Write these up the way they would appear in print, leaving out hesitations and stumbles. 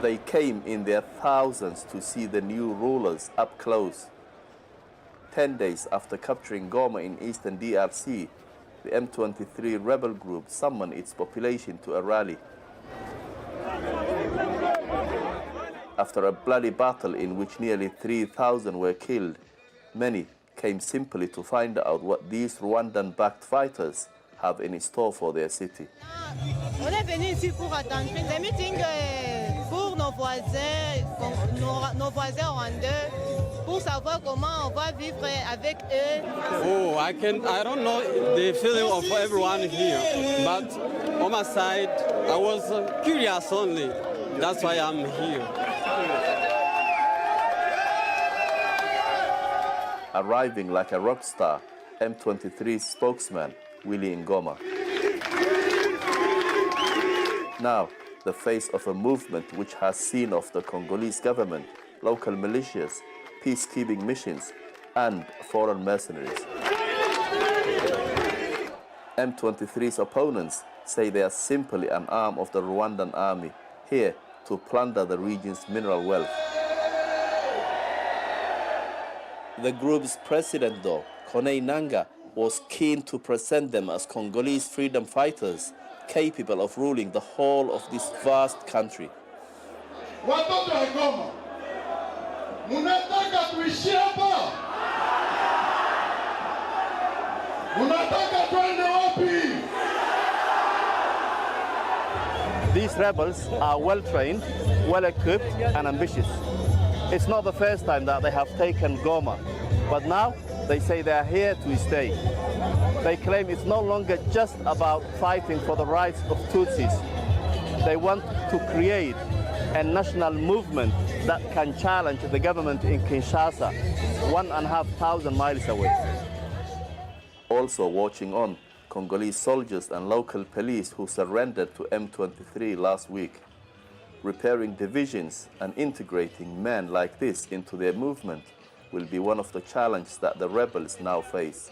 They came in their thousands to see the new rulers up close. 10 days after capturing Goma in eastern DRC, the M23 rebel group summoned its population to a rally. After a bloody battle in which nearly 3,000 were killed, many came simply to find out what these Rwandan-backed fighters have in store for their city. On est venu ici pour attendre des meetings pour nos voisins rwandais, pour savoir comment on va vivre avec eux. Oh, I don't know the feeling of everyone here, but on my side, I was curious only. That's why I'm here. Arriving like a rock star, M23 spokesman Willy Ngoma. Now, the face of a movement which has seen off the Congolese government, local militias, peacekeeping missions, and foreign mercenaries. M23's opponents say they are simply an arm of the Rwandan army, here to plunder the region's mineral wealth. The group's president, though, Corneille Nangaa, was keen to present them as Congolese freedom fighters capable of ruling the whole of this vast country. Watoto wa Goma, munataka tuishi hapa? Munataka twende wapi? These rebels are well-trained, well-equipped, and ambitious. It's not the first time that they have taken Goma, but now they say they are here to stay. They claim it's no longer just about fighting for the rights of Tutsis. They want to create a national movement that can challenge the government in Kinshasa, 1,500 miles away. Also watching on, Congolese soldiers and local police who surrendered to M23 last week. Repairing divisions and integrating men like this into their movement will be one of the challenges that the rebels now face.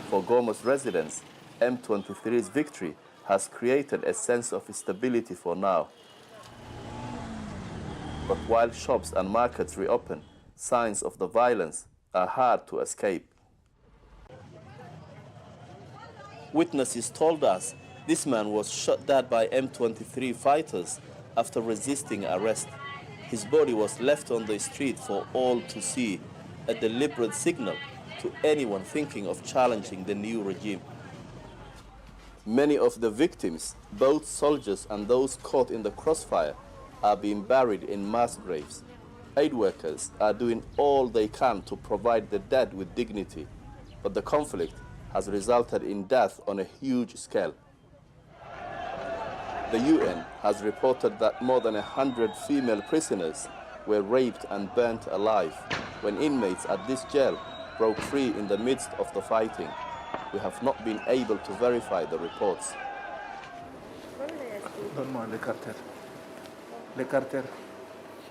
For Goma's residents, M23's victory has created a sense of stability for now. But while shops and markets reopen, signs of the violence are hard to escape. Witnesses told us this man was shot dead by M23 fighters after resisting arrest. His body was left on the street for all to see, a deliberate signal to anyone thinking of challenging the new regime. Many of the victims, both soldiers and those caught in the crossfire, are being buried in mass graves. Aid workers are doing all they can to provide the dead with dignity, but the conflict has resulted in death on a huge scale. The UN has reported that more than 100 female prisoners were raped and burnt alive when inmates at this jail broke free in the midst of the fighting. We have not been able to verify the reports.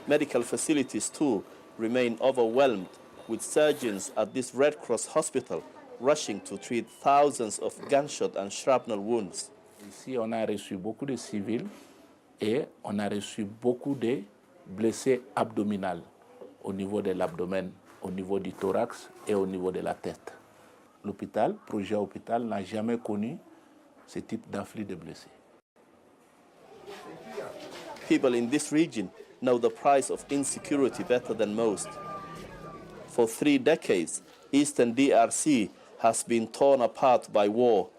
Medical facilities too remain overwhelmed, with surgeons at this Red Cross hospital rushing to treat thousands of gunshot and shrapnel wounds. Ici, on a reçu beaucoup de civils et on a reçu beaucoup de blessés abdominaux au niveau de l'abdomen, au niveau du thorax et au niveau de la tête. L'hôpital, projet hôpital, n'a jamais connu ce type d'afflux de blessés. People in this region know the price of insecurity better than most. For 3 decades, Eastern DRC has been torn apart by war.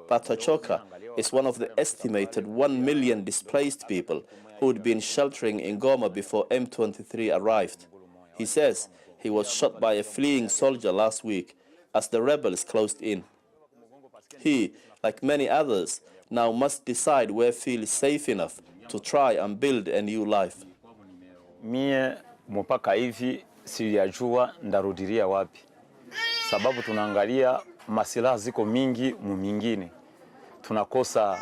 Patachoka is one of the estimated 1 million displaced people who had been sheltering in Goma before M23 arrived. He says he was shot by a fleeing soldier last week as the rebels closed in. He, like many others, now must decide where he feels safe enough to try and build a new life. Mie mpaka hivi sijajua ndarudiria wapi, sababu tunaangalia masilaha ziko mingi mumingine, tunakosa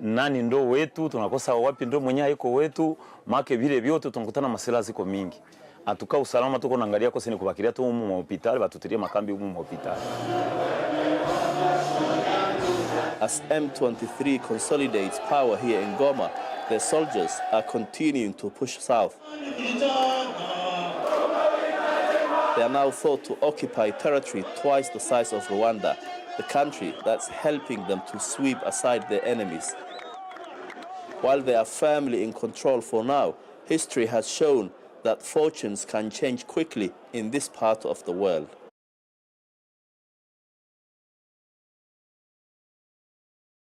nani ndo wetu, tunakosa wapi ndo mwenye haiko wetu, make vile vyote tunakutana masilaha ziko mingi. Atuka usalama tuko naangalia kosi ni kubakiria tu mu hospitali, batutirie makambi mu hospitali. As M23 consolidates power here in Goma, their soldiers are continuing to push south. They are now thought to occupy territory twice the size of Rwanda, the country that's helping them to sweep aside their enemies. While they are firmly in control for now, history has shown that fortunes can change quickly in this part of the world.